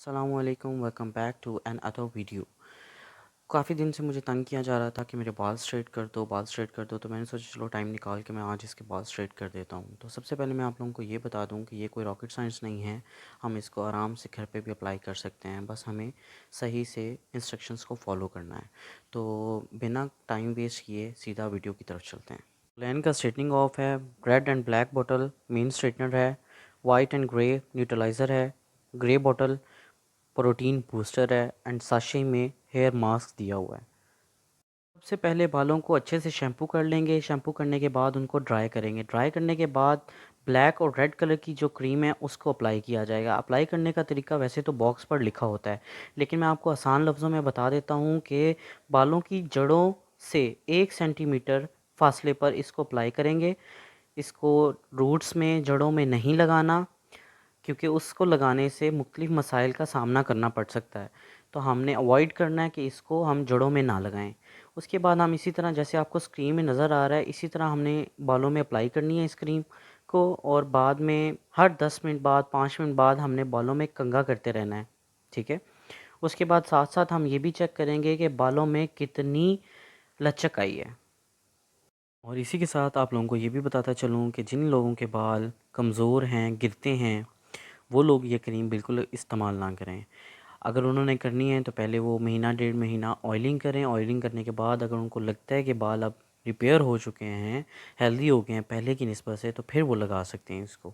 अस्सलामुअलैकुम welcome back to another video. काफ़ी दिन से मुझे तंग किया जा रहा था कि मेरे बाल स्ट्रेट कर दो, बाल स्ट्रेट कर दो। तो मैंने सोचा चलो टाइम निकाल के मैं आज इसके बाल स्ट्रेट कर देता हूँ। तो सबसे पहले मैं आप लोगों को ये बता दूँ कि ये कोई रॉकेट साइंस नहीं है। हम इसको आराम से घर पे भी अप्लाई कर सकते हैं, बस हमें सही से इंस्ट्रक्शंस को फॉलो करना है। तो बिना टाइम वेस्ट किए सीधा वीडियो की तरफ चलते हैं। प्लान का स्ट्रेटनिंग ऑफ है, red and black bottle main straightener है, वाइट एंड ग्रे न्यूट्रलाइज़र है, ग्रे बॉटल प्रोटीन बूस्टर है एंड साशे में हेयर मास्क दिया हुआ है। सबसे पहले बालों को अच्छे से शैम्पू कर लेंगे। शैम्पू करने के बाद उनको ड्राई करेंगे। ड्राई करने के बाद ब्लैक और रेड कलर की जो क्रीम है उसको अप्लाई किया जाएगा। अप्लाई करने का तरीका वैसे तो बॉक्स पर लिखा होता है, लेकिन मैं आपको आसान लफ्ज़ों में बता देता हूँ कि बालों की जड़ों से 1 सेंटीमीटर फासले पर इसको अप्लाई करेंगे। इसको रूट्स में, जड़ों में नहीं लगाना, क्योंकि उसको लगाने से मुख्तलिफ़ मसाइल का सामना करना पड़ सकता है। तो हमने अवॉइड करना है कि इसको हम जड़ों में ना लगाएं। उसके बाद हम इसी तरह, जैसे आपको स्क्रीन में नज़र आ रहा है, इसी तरह हमने बालों में अप्लाई करनी है इस क्रीम को। और बाद में हर 10 मिनट बाद, 5 मिनट बाद हमने बालों में कंघा करते रहना है। ठीक है। उसके बाद साथ साथ हम ये भी चेक करेंगे कि बालों में कितनी लचक आई है। और इसी के साथ आप लोगों को ये भी बताता चलूँ कि जिन लोगों के बाल कमज़ोर हैं, गिरते हैं, वो लोग ये क्रीम बिल्कुल इस्तेमाल ना करें। अगर उन्होंने करनी है तो पहले वो महीना 1.5 महीना ऑयलिंग करें। ऑयलिंग करने के बाद अगर उनको लगता है कि बाल अब रिपेयर हो चुके हैं, हेल्दी हो गए हैं पहले की निस्बत से, तो फिर वो लगा सकते हैं इसको।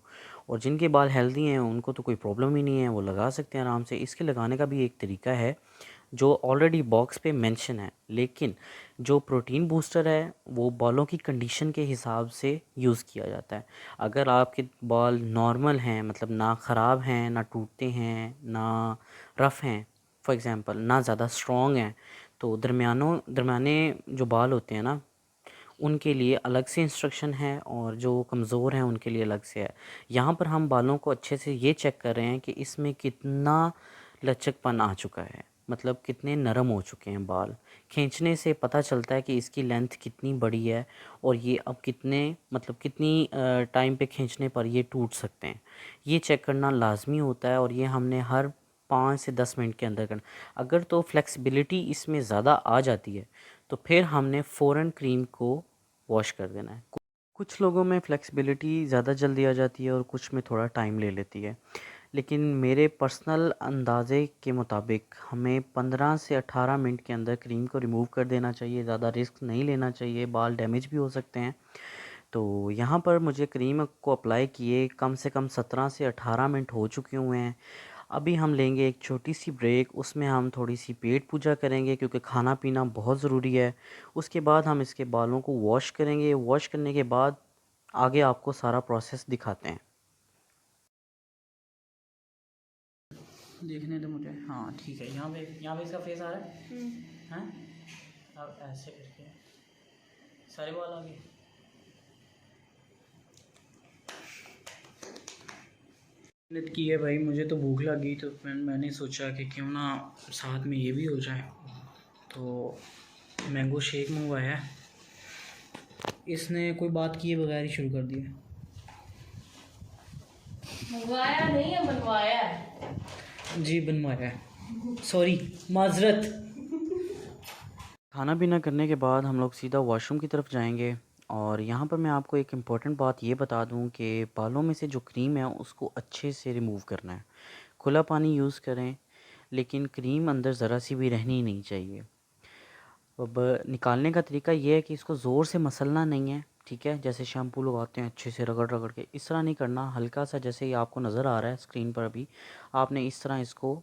और जिनके बाल हेल्दी हैं उनको तो कोई प्रॉब्लम ही नहीं है, वो लगा सकते हैं आराम से। इसके लगाने का भी एक तरीका है जो ऑलरेडी बॉक्स पे मेंशन है, लेकिन जो प्रोटीन बूस्टर है वो बालों की कंडीशन के हिसाब से यूज़ किया जाता है। अगर आपके बाल नॉर्मल हैं, मतलब ना ख़राब हैं, ना टूटते हैं, ना रफ़ हैं, फॉर एग्ज़ाम्पल ना ज़्यादा स्ट्रॉन्ग हैं, तो दरमियाने जो बाल होते हैं ना, उनके लिए अलग से इंस्ट्रक्शन है और जो कमज़ोर हैं उनके लिए अलग से है। यहाँ पर हम बालों को अच्छे से ये चेक कर रहे हैं कि इसमें कितना लचकपन आ चुका है, मतलब कितने नरम हो चुके हैं बाल। खींचने से पता चलता है कि इसकी लेंथ कितनी बड़ी है और ये अब कितने, मतलब कितनी टाइम पे खींचने पर ये टूट सकते हैं। ये चेक करना लाजमी होता है और ये हमने हर 5 से 10 मिनट के अंदर करना। अगर तो फ्लेक्सिबिलिटी इसमें ज़्यादा आ जाती है तो फिर हमने फ़ौरन क्रीम को वॉश कर देना है। कुछ लोगों में फ्लेक्सिबिलिटी ज़्यादा जल्दी आ जाती है और कुछ में थोड़ा टाइम ले लेती है, लेकिन मेरे पर्सनल अंदाज़े के मुताबिक हमें 15 से 18 मिनट के अंदर क्रीम को रिमूव कर देना चाहिए। ज़्यादा रिस्क नहीं लेना चाहिए, बाल डैमेज भी हो सकते हैं। तो यहाँ पर मुझे क्रीम को अप्लाई किए कम से कम 17 से 18 मिनट हो चुके हुए हैं। अभी हम लेंगे एक छोटी सी ब्रेक, उसमें हम थोड़ी सी पेट पूजा करेंगे क्योंकि खाना पीना बहुत ज़रूरी है। उसके बाद हम इसके बालों को वॉश करेंगे। वॉश करने के बाद आगे आपको सारा प्रोसेस दिखाते हैं। देखने दो मुझे। हाँ ठीक है, यहाँ पे इसका फेस आ रहा है। हैं? अब ऐसे करके सारे बाल आ गए। मिनट की है भाई, मुझे तो भूख लगी तो मैंने सोचा कि क्यों ना साथ में ये भी हो जाए। तो मैंगो शेक मंगवाया है। इसने कोई बात किए बगैर ही शुरू कर दिया। मंगवाया नहीं है, बनवाया है। जी बनवाया है, सॉरी, माजरत। खाना पीना करने के बाद हम लोग सीधा वॉशरूम की तरफ जाएंगे। और यहाँ पर मैं आपको एक इम्पॉर्टेंट बात ये बता दूँ कि बालों में से जो क्रीम है उसको अच्छे से रिमूव करना है। खुला पानी यूज़ करें, लेकिन क्रीम अंदर ज़रा सी भी रहनी नहीं चाहिए। अब निकालने का तरीका ये है कि इसको ज़ोर से मसलना नहीं है, ठीक है। जैसे शैम्पू लगाते हैं अच्छे से रगड़ रगड़ के, इस तरह नहीं करना। हल्का सा, जैसे ही आपको नज़र आ रहा है स्क्रीन पर अभी, आपने इस तरह इसको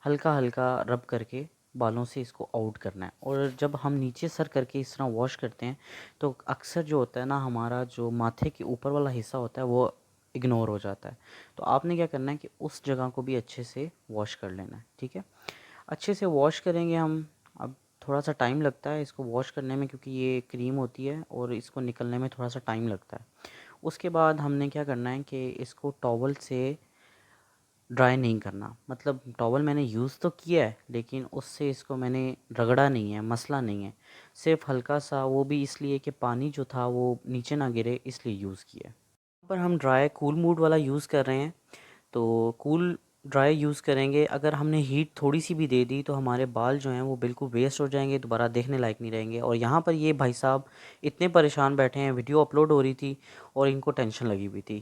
हल्का हल्का रब करके बालों से इसको आउट करना है। और जब हम नीचे सर करके इस तरह वॉश करते हैं तो अक्सर जो होता है ना, हमारा जो माथे के ऊपर वाला हिस्सा होता है वो इग्नोर हो जाता है। तो आपने क्या करना है कि उस जगह को भी अच्छे से वॉश कर लेना है, ठीक है। अच्छे से वॉश करेंगे हम। अब थोड़ा सा टाइम लगता है इसको वॉश करने में, क्योंकि ये क्रीम होती है और इसको निकलने में थोड़ा सा टाइम लगता है। उसके बाद हमने क्या करना है कि इसको टॉवल से ड्राई नहीं करना। मतलब टॉवल मैंने यूज़ तो किया है, लेकिन उससे इसको मैंने रगड़ा नहीं है, मसला नहीं है। सिर्फ हल्का सा, वो भी इसलिए कि पानी जो था वो नीचे ना गिरे, इसलिए यूज़ किया है। पर हम ड्राई कूल मूड वाला यूज़ कर रहे हैं। तो कूल ड्राई यूज़ करेंगे, अगर हमने हीट थोड़ी सी भी दे दी तो हमारे बाल जो हैं वो बिल्कुल वेस्ट हो जाएंगे, दोबारा देखने लायक नहीं रहेंगे। और यहाँ पर ये भाई साहब इतने परेशान बैठे हैं, वीडियो अपलोड हो रही थी और इनको टेंशन लगी हुई थी।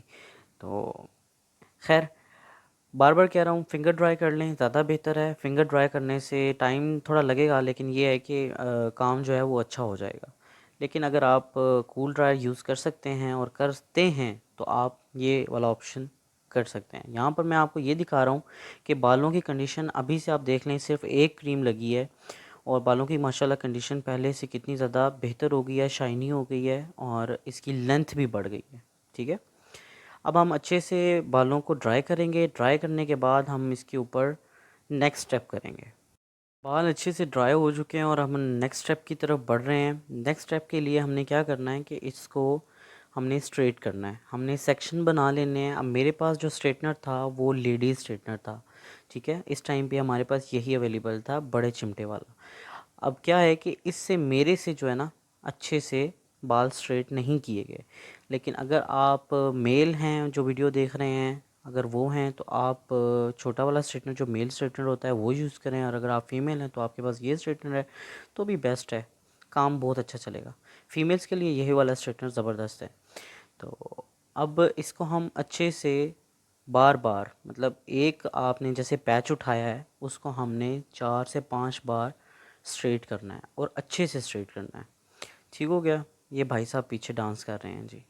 तो खैर, बार बार कह रहा हूँ फिंगर ड्राई कर लें, ज़्यादा बेहतर है। फिंगर ड्राई करने से टाइम थोड़ा लगेगा, लेकिन ये है कि काम जो है वो अच्छा हो जाएगा। लेकिन अगर आप कूल ड्रायर यूज़ कर सकते हैं और करते हैं तो आप ये वाला ऑप्शन कर सकते हैं। यहाँ पर मैं आपको ये दिखा रहा हूँ कि बालों की कंडीशन अभी से आप देख लें, सिर्फ एक क्रीम लगी है और बालों की माशाल्लाह कंडीशन पहले से कितनी ज़्यादा बेहतर हो गई है, शाइनी हो गई है और इसकी लेंथ भी बढ़ गई है। ठीक है, अब हम अच्छे से बालों को ड्राई करेंगे। ड्राई करने के बाद हम इसके ऊपर नेक्स्ट स्टेप करेंगे। बाल अच्छे से ड्राई हो चुके हैं और हम नेक्स्ट स्टेप की तरफ बढ़ रहे हैं। नेक्स्ट स्टेप के लिए हमने क्या करना है कि इसको हमने स्ट्रेट करना है, हमने सेक्शन बना लेने हैं। अब मेरे पास जो स्ट्रेटनर था वो लेडीज़ स्ट्रेटनर था। ठीक है, इस टाइम पे हमारे पास यही अवेलेबल था, बड़े चिमटे वाला। अब क्या है कि इससे मेरे से जो है ना अच्छे से बाल स्ट्रेट नहीं किए गए। लेकिन अगर आप मेल हैं जो वीडियो देख रहे हैं, अगर वो हैं तो आप छोटा वाला स्ट्रेटनर जो मेल स्ट्रेटनर होता है वो यूज़ करें, और अगर आप फीमेल हैं तो आपके पास ये स्ट्रेटनर है तो भी बेस्ट है, काम बहुत अच्छा चलेगा। फीमेल्स के लिए यही वाला स्ट्रेटनर ज़बरदस्त है। तो अब इसको हम अच्छे से बार बार, मतलब एक आपने जैसे पैच उठाया है उसको हमने 4 से 5 बार स्ट्रेट करना है और अच्छे से स्ट्रेट करना है। ठीक हो गया, ये भाई साहब पीछे डांस कर रहे हैं जी।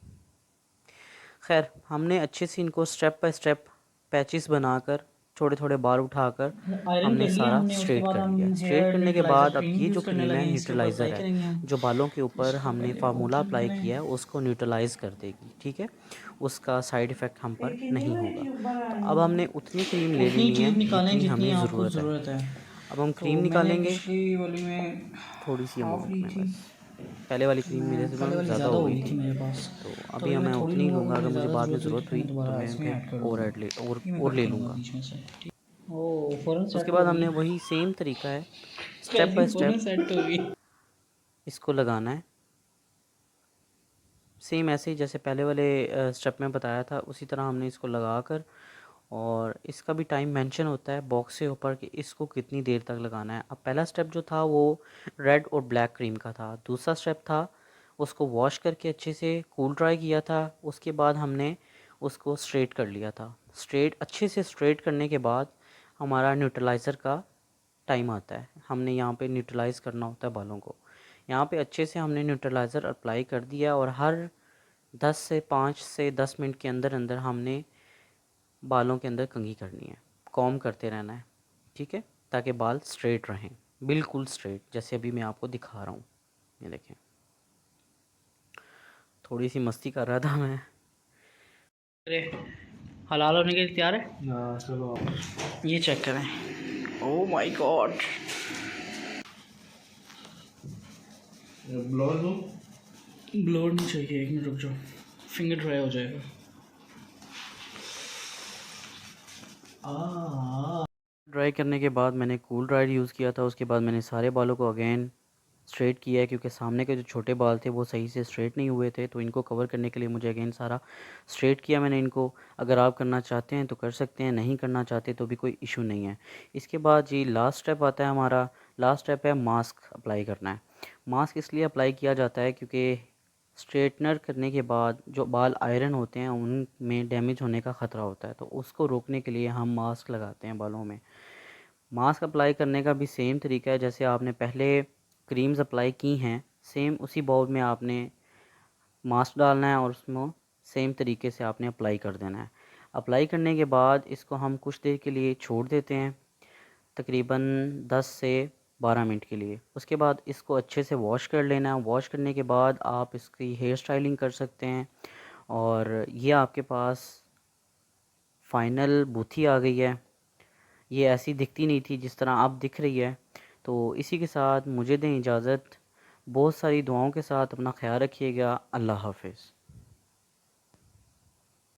खैर, हमने अच्छे से इनको स्टेप बाय स्टेप पैचेस बनाकर, थोड़े थोड़े बार उठाकर आयरन हमने कर लिया सारा हमने, उसके स्ट्रेट बाद कर हम लिया है। स्ट्रेट हेयर करने के न्यूट्रलाइज़र बाद अब क्रीम ये जो यूज़ करने क्रीम है लगे हैं, इसके ऊपर न्यूट्रलाइज़र अप्लाई है, करेंगे हम। जो बालों के ऊपर इसको हमने पहले फार्मूला कॉटन अप्लाई करें। किया है उसको न्यूट्रलाइज़ कर देगी। ठीक है, उसका साइड इफ़ेक्ट हम पर नहीं होगा। तो अब हमने उतनी क्रीम ले उतनी लेनी चीज़ है निकालें जितनी जितनी हमें आपको ज़रूरत है। ज़रूरत है। अब हम क्रीम तो मैंने निकालेंगे पिछली वाली में थोड़ी सी हाफ़ अमाउंट ली में थी, बस। पहले वाली क्रीम मेरे से पहले में वाली ज़्यादा ज़्यादा हो हो गई गई थी थी, मेरे पास। तो तो अभी अभी मैं मैं थोड़ी उतनी ही लूँगा, अगर लूँगा। अगर मुझे मुझे ज़्यादा बाद में ज़रूरत हुई ज़रूरत तो हुई मैं तो दोबारा मैं इसमें फिर ऐड कर और लूँगा। ऐड ले मैं और कट ले करूँगा लूँगा। बीच में से। ओह, फ़ौरन उसके सेट हो बाद गई। हमने वही सेम तरीका है, स्टेप कैसी बाय फ़ौरन स्टेप सेट हो गई। इसको लगाना है। सेम ऐसे ही जैसे पहले वाले स्टेप में बताया था उसी तरह हमने इसको लगाकर, और इसका भी टाइम मेंशन होता है बॉक्स के ऊपर कि इसको कितनी देर तक लगाना है। अब पहला स्टेप जो था वो रेड और ब्लैक क्रीम का था। दूसरा स्टेप था उसको वॉश करके अच्छे से कूल ड्राई किया था। उसके बाद हमने उसको स्ट्रेट कर लिया था। स्ट्रेट अच्छे से स्ट्रेट करने के बाद हमारा न्यूट्रलाइज़र का टाइम आता है। हमने यहाँ पे न्यूट्रलाइज़ करना होता है बालों को। यहाँ पे अच्छे से हमने न्यूट्रलाइज़र अप्लाई कर दिया और हर 5 से 10 मिनट के अंदर अंदर हमने बालों के अंदर कंघी करनी है, कॉम्ब करते रहना है। ठीक है, ताकि बाल स्ट्रेट रहें, बिल्कुल स्ट्रेट, जैसे अभी मैं आपको दिखा रहा हूँ। ये देखें, थोड़ी सी मस्ती कर रहा था मैं। अरे, हलाल होने के लिए तैयार है? चलो ये चेक करें। Oh my God. ब्लाउज दो। ब्लोर नहीं चाहिए, एक मिनट रुक जाओ, फिंगर ड्राई हो जाएगा। ड्राई करने के बाद मैंने कूल ड्रायर यूज़ किया था। उसके बाद मैंने सारे बालों को अगेन स्ट्रेट किया है, क्योंकि सामने के जो छोटे बाल थे वो सही से स्ट्रेट नहीं हुए थे, तो इनको कवर करने के लिए मुझे अगेन सारा स्ट्रेट किया मैंने इनको। अगर आप करना चाहते हैं तो कर सकते हैं, नहीं करना चाहते तो भी कोई इशू नहीं है। इसके बाद जी लास्ट स्टेप आता है हमारा। लास्ट स्टेप है मास्क अप्लाई करना है। मास्क इसलिए अप्लाई किया जाता है क्योंकि स्ट्रेटनर करने के बाद जो बाल आयरन होते हैं उनमें डैमेज होने का ख़तरा होता है, तो उसको रोकने के लिए हम मास्क लगाते हैं बालों में। मास्क अप्लाई करने का भी सेम तरीका है, जैसे आपने पहले क्रीम्स अप्लाई की हैं सेम उसी बाउल में आपने मास्क डालना है और उसमें सेम तरीके से आपने अप्लाई कर देना है। अप्लाई करने के बाद इसको हम कुछ देर के लिए छोड़ देते हैं, तकरीबन 10 से 12 मिनट के लिए। उसके बाद इसको अच्छे से वॉश कर लेना है। वॉश करने के बाद आप इसकी हेयर स्टाइलिंग कर सकते हैं, और ये आपके पास फ़ाइनल बूथी आ गई है। ये ऐसी दिखती नहीं थी जिस तरह अब दिख रही है। तो इसी के साथ मुझे दें इजाज़त। बहुत सारी दुआओं के साथ अपना ख्याल रखिएगा। अल्लाह हाफ़िज़।